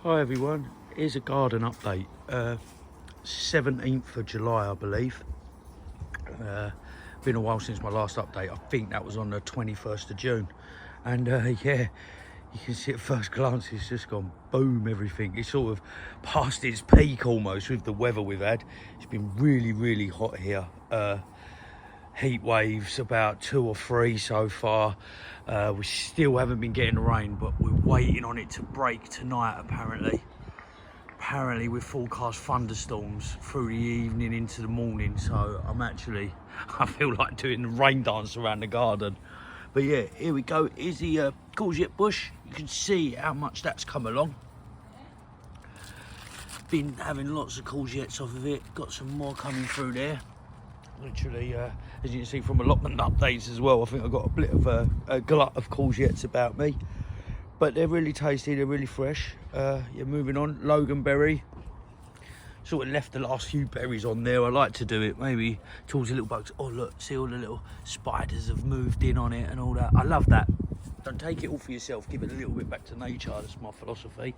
Hi everyone, here's a garden update. 17th of July I believe. Been a while since my last update. I think that was on the 21st of June. And yeah, you can see at first glance it's just gone boom, everything. It's sort of past its peak almost with the weather we've had. It's been really hot here. Heat waves, about 2 or 3 so far. We still haven't been getting the rain, but we're waiting on it to break tonight apparently. Apparently we're forecast thunderstorms through the evening into the morning, so I feel like doing the rain dance around the garden. But yeah, here we go. Here's the courgette bush. You can see how much that's come along. Been having lots of courgettes off of it. Got some more coming through there. Literally, as you can see from allotment updates as well, I think I've got a bit of a glut of courgettes about me. But they're really tasty, they're really fresh. Yeah, moving on, Loganberry. Sort of left the last few berries on there. I like to do it, maybe towards the little bugs. Oh look, see all the little spiders have moved in on it and all that. I love that. Don't take it all for yourself, give it a little bit back to nature, that's my philosophy.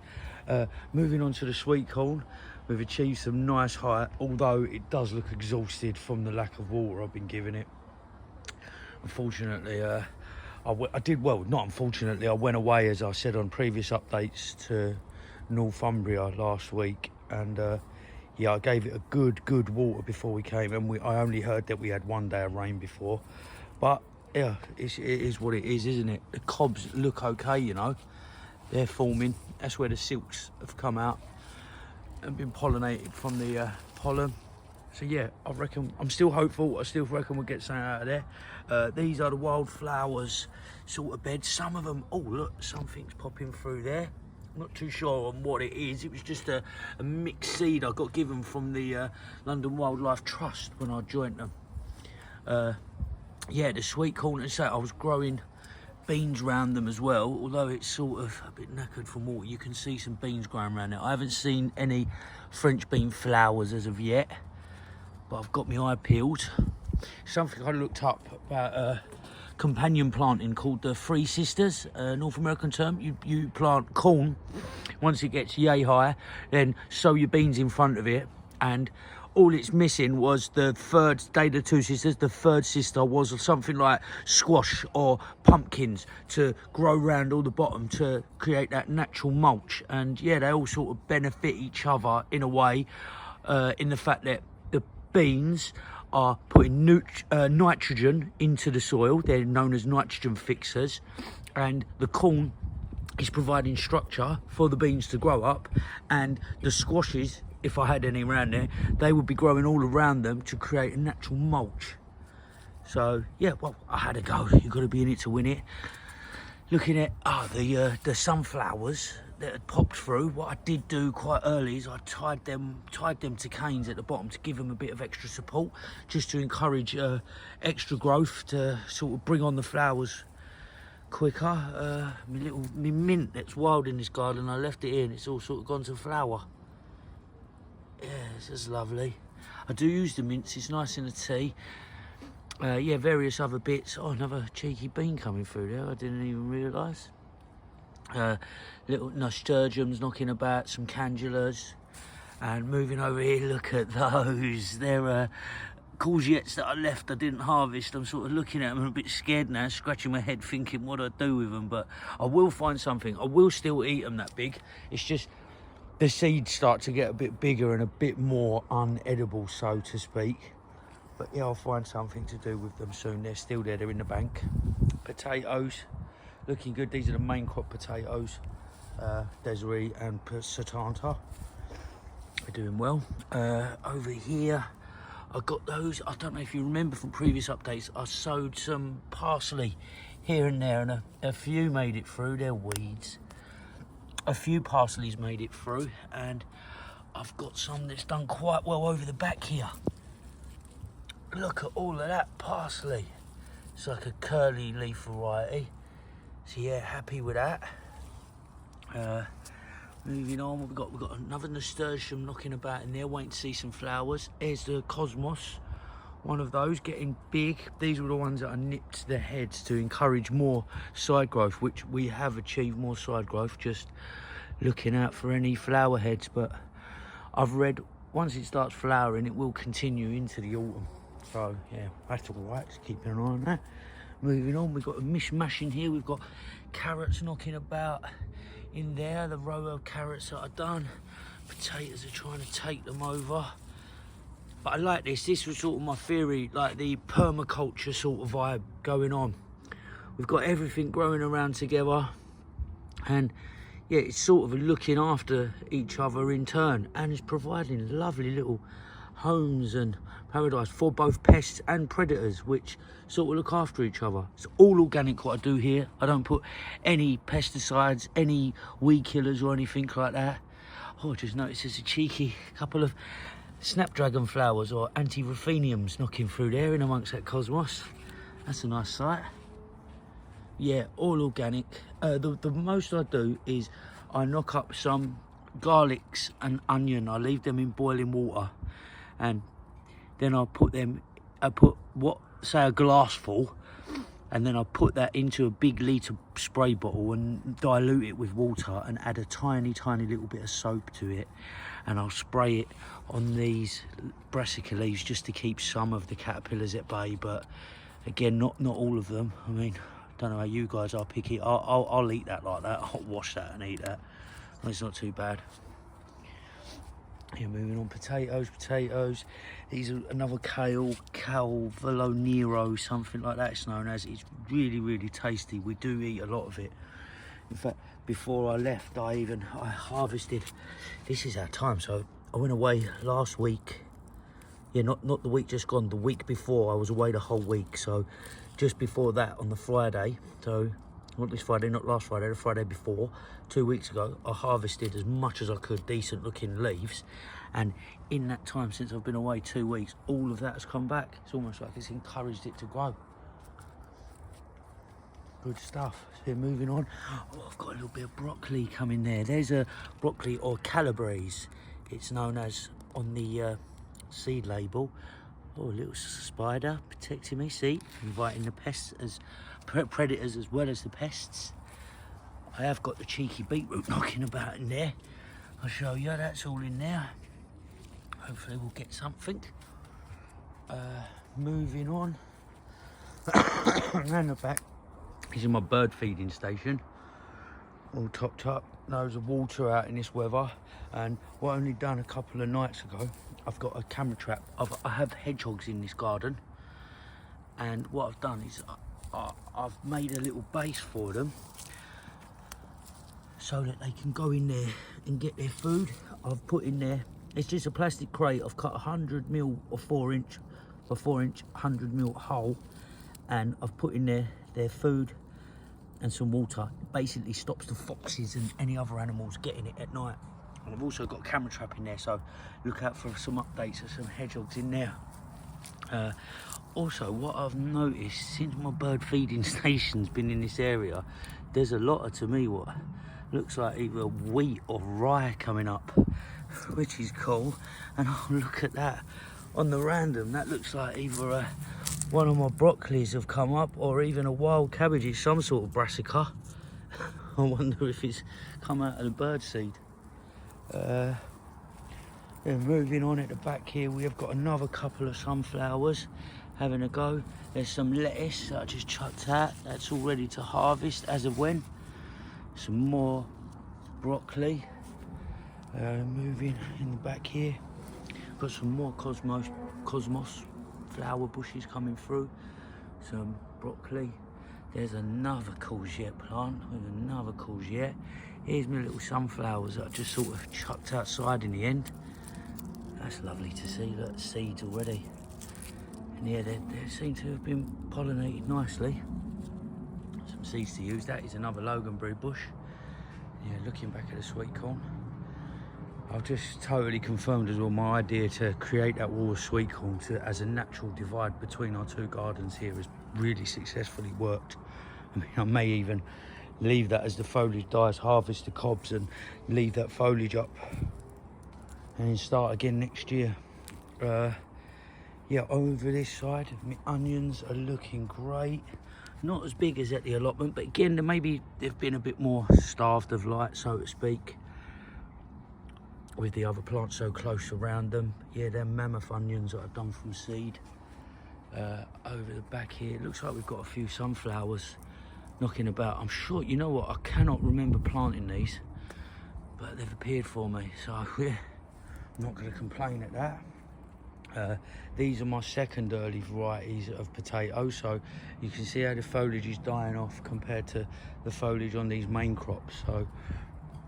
Moving on to the sweet corn. We've achieved some nice height, although it does look exhausted from the lack of water I've been giving it. Unfortunately, I did well, not unfortunately, I went away, as I said on previous updates, to Northumbria last week, and yeah, I gave it a good water before we came, and I only heard that we had 1 day of rain before, but yeah, it is what it is, isn't it? The cobs look okay, you know, they're forming. That's where the silks have come out and been pollinated from the pollen. So yeah, I reckon, I'm still hopeful. I still reckon we'll get something out of there. These are the wildflowers sort of beds. Some of them, oh look, something's popping through there. I'm not too sure on what it is. It was just a mixed seed I got given from the London Wildlife Trust when I joined them. Yeah, the sweet corn, and so I was growing beans around them as well, although it's sort of a bit knackered from water. You can see some beans growing around it. I haven't seen any French bean flowers as of yet, but I've got my eye peeled. Something I looked up about companion planting called the Three Sisters, North American term. You plant corn, once it gets yay high, then sow your beans in front of it, and all it's missing was the third, the two sisters, the third sister was something like squash or pumpkins to grow around all the bottom to create that natural mulch. And yeah, they all sort of benefit each other in a way, in the fact that the beans are putting nitrogen into the soil. They're known as nitrogen fixers, and the corn is providing structure for the beans to grow up, and the squashes, if I had any around there, they would be growing all around them to create a natural mulch. So yeah, well, I had a go. You've got to be in it to win it. Looking at the sunflowers that had popped through, what I did do quite early is I tied them to canes at the bottom to give them a bit of extra support, just to encourage extra growth, to sort of bring on the flowers quicker. My mint that's wild in this garden, I left it in, it's all sort of gone to flower. Yeah, this is lovely. I do use the mints, it's nice in the tea. Yeah, various other bits. Oh, another cheeky bean coming through there, I didn't even realise. Little nasturtiums knocking about, some candulas. And moving over here, look at those. They're courgettes that I left, I didn't harvest. I'm sort of looking at them, I'm a bit scared now, scratching my head thinking what I do with them. But I will find something. I will still eat them that big. It's just the seeds start to get a bit bigger and a bit more unedible, so to speak. But yeah, I'll find something to do with them soon. They're still there, they're in the bank. Potatoes, looking good. These are the main crop potatoes. Desiree and Satanta are doing well. Over here, I got those. I don't know if you remember from previous updates, I sowed some parsley here and there, and a few made it through. They're weeds. A few parsleys made it through, and I've got some that's done quite well over the back here. Look at all of that parsley. It's like a curly leaf variety. So yeah, happy with that. Moving on, we've got another nasturtium knocking about in there, waiting to see some flowers. Here's the cosmos, one of those getting big. These were the ones that I nipped to the heads to encourage more side growth, which we have achieved more side growth, just looking out for any flower heads, but I've read once it starts flowering it will continue into the autumn, so yeah, that's all right. Just keeping an eye on that. Moving on, we've got a mishmash in here. We've got carrots knocking about in there, the row of carrots that are done. Potatoes are trying to take them over. But I like this. This was sort of my theory, like the permaculture sort of vibe going on. We've got everything growing around together, and yeah, it's sort of looking after each other in turn, and it's providing lovely little homes and paradise for both pests and predators, which sort of look after each other. It's all organic what I do here. I don't put any pesticides, any weed killers or anything like that. Oh, I just noticed there's a cheeky couple of snapdragon flowers or anti-rutheniums knocking through there in amongst that cosmos. That's a nice sight. Yeah, all organic. The most I do is I knock up some garlics and onion. I leave them in boiling water, and then I put say a glass full, and then I put that into a big litre spray bottle and dilute it with water and add a tiny little bit of soap to it, and I'll spray it on these brassica leaves just to keep some of the caterpillars at bay, but again, not all of them. I mean, I don't know how you guys are picky. I'll eat that like that. I'll wash that and eat that. It's not too bad. Yeah, moving on, potatoes. These are another kale, Calvolo Nero, something like that it's known as. It's really tasty. We do eat a lot of it. In fact, before I left, I harvested. This is our time, so I went away last week. Yeah, not the week just gone, the week before. I was away the whole week, so just before that on the Friday, so not this Friday, not last Friday, the Friday before, 2 weeks ago, I harvested as much as I could, decent looking leaves, and in that time since I've been away 2 weeks, all of that has come back. It's almost like it's encouraged it to grow. Good stuff. So moving on. Oh, I've got a little bit of broccoli coming there. There's a broccoli, or calabrese, it's known as on the seed label. Oh, a little spider protecting me, see, inviting the pests as predators as well as the pests. I have got the cheeky beetroot knocking about in there. I'll show you, that's all in there. Hopefully we'll get something. Moving on. Around the back, this is my bird feeding station. All topped up, loads of water out in this weather. And what I only done a couple of nights ago, I've got a camera trap. I have hedgehogs in this garden, and what I've done is I've made a little base for them so that they can go in there and get their food. I've put in there, it's just a plastic crate. I've cut 100mm or 4-inch 100mm hole, and I've put in there their food and some water. It basically stops the foxes and any other animals getting it at night. And I've also got a camera trap in there, so look out for some updates of some hedgehogs in there. Also, what I've noticed since my bird feeding station's been in this area, there's a lot of, to me, what looks like either wheat or rye coming up, which is cool. And oh, look at that on the random, that looks like either one of my broccolis have come up, or even a wild cabbage. It's some sort of brassica. I wonder if it's come out of the bird seed. Then moving on at the back here, we have got another couple of sunflowers having a go. There's some lettuce that I just chucked out, that's all ready to harvest as of when. Some more broccoli. Moving in the back here, got some more cosmos flower bushes coming through. Some broccoli. There's another courgette plant with another courgette. Here's my little sunflowers that I just sort of chucked outside in the end. That's lovely to see, look, seeds already. And yeah, they seem to have been pollinated nicely. Some seeds to use. That is another Loganberry bush. Yeah, looking back at the sweet corn. I've just totally confirmed as well my idea to create that wall of sweet corn as a natural divide between our two gardens here has really successfully worked. I mean, I may even leave that as the foliage dies, harvest the cobs and leave that foliage up, and then start again next year. Yeah, over this side, my onions are looking great. Not as big as at the allotment, but again, maybe they've been a bit more starved of light, so to speak. with the other plants so close around them. Yeah, they're mammoth onions that I've done from seed. Over the back here, it looks like we've got a few sunflowers knocking about. I'm sure, you know what, I cannot remember planting these, but they've appeared for me, so yeah, I'm not going to complain at that. These are my second early varieties of potato, so you can see how the foliage is dying off compared to the foliage on these main crops. So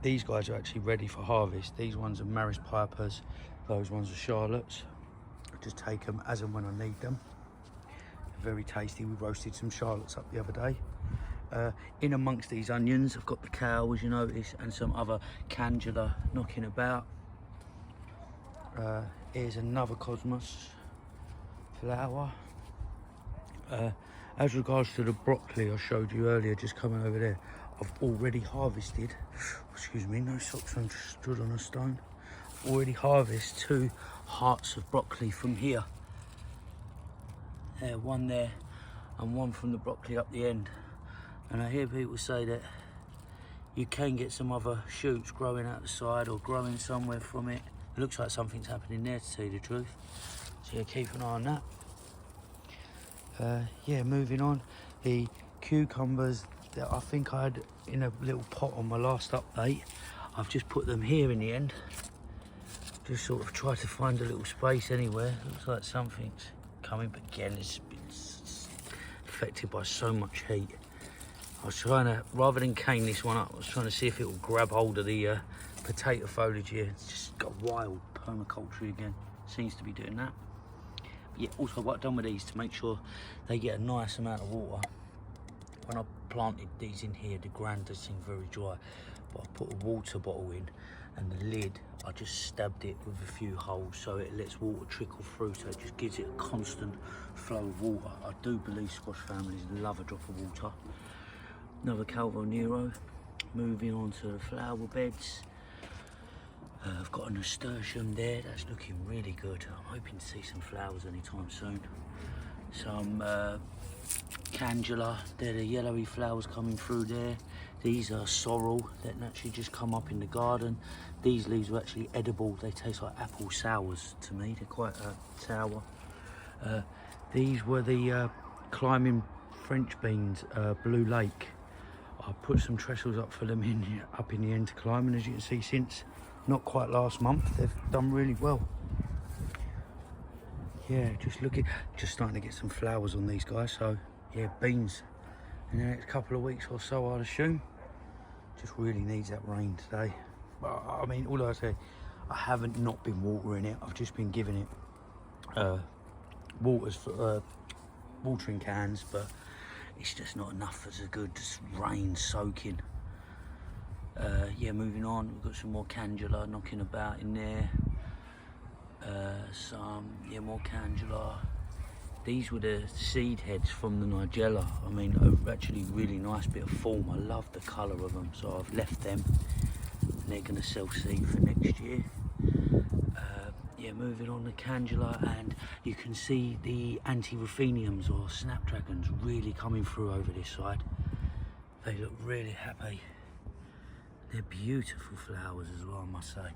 these guys are actually ready for harvest. These ones are Maris Pipers, those ones are Charlottes. I just take them as and when I need them. Very tasty. We roasted some Charlottes up the other day. In amongst these onions, I've got the cow, as you notice, and some other Candula knocking about. Here's another Cosmos flower. As regards to the broccoli I showed you earlier, just coming over there, I've already harvested, excuse me, no socks on, just stood on a stone. I've already harvested 2 hearts of broccoli from here. One there and one from the broccoli up the end. And I hear people say that you can get some other shoots growing out the side or growing somewhere from it. It looks like something's happening there, to tell you the truth. So yeah, keep an eye on that. Yeah, moving on. The cucumbers that I think I had in a little pot on my last update, I've just put them here in the end. Just sort of try to find a little space anywhere. Looks like something's coming, but again, it's affected by so much heat. I was trying to, rather than cane this one up, I was trying to see if it will grab hold of the potato foliage here. It's just got wild permaculture again. Seems to be doing that. But yeah, also what I've done with these to make sure they get a nice amount of water. When I planted these in here, the ground does seem very dry, but I put a water bottle in, and the lid, I just stabbed it with a few holes so it lets water trickle through, so it just gives it a constant flow of water. I do believe squash families love a drop of water. Another Calvo Nero. Moving on to the flower beds. I've got a nasturtium there, that's looking really good. I'm hoping to see some flowers anytime soon. Some Candula, they're the yellowy flowers coming through there. These are sorrel that naturally just come up in the garden. These leaves are actually edible. They taste like apple sours to me. They're quite sour. These were the climbing French beans, Blue Lake. I put some trestles up for them up in the end to climb, and as you can see, since not quite last month, they've done really well. Yeah, just starting to get some flowers on these guys. So yeah, beans in the next couple of weeks or so, I'd assume. Just really needs that rain today. But I mean, all I say, I haven't not been watering it. I've just been giving it waters for watering cans, but it's just not enough as a good rain soaking. Yeah, moving on, we've got some more Candula knocking about in there. Yeah, more Candula. These were the seed heads from the Nigella. I mean, actually really nice bit of form. I love the colour of them, so I've left them. And they're going to sell seed for next year. Yeah, moving on to Candula, and you can see the Antirutheniums or snapdragons really coming through over this side. They look really happy. They're beautiful flowers as well, I must say.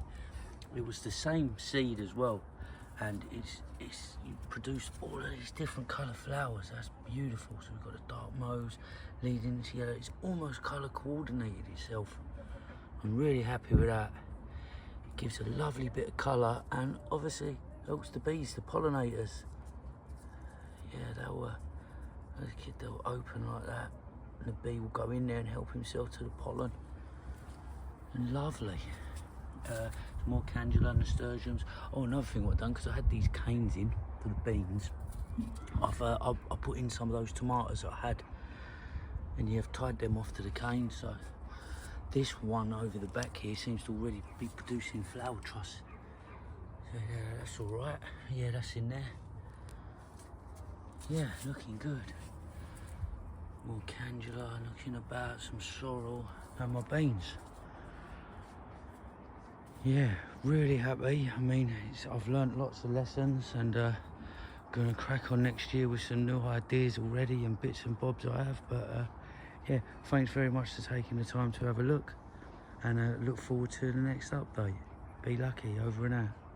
It was the same seed as well, and you produce all of these different colour flowers. That's beautiful. So we've got the dark mauves leading into yellow. It's almost colour coordinated itself. I'm really happy with that. It gives a lovely bit of colour, and obviously helps the bees, the pollinators. Yeah, they'll open like that, and the bee will go in there and help himself to the pollen. And lovely. Some more Candula nasturtiums. Oh, another thing what I've done, because I had these canes in for the beans, I put in some of those tomatoes that I had, and I've tied them off to the cane. So this one over the back here seems to already be producing flower truss. So yeah, that's all right. Yeah, that's in there. Yeah, looking good. More Candula knocking about, some sorrel, and my beans. Yeah, really happy. I mean, I've learnt lots of lessons, and gonna crack on next year with some new ideas already and bits and bobs I have. But yeah, thanks very much for taking the time to have a look, and look forward to the next update. Be lucky. Over and out.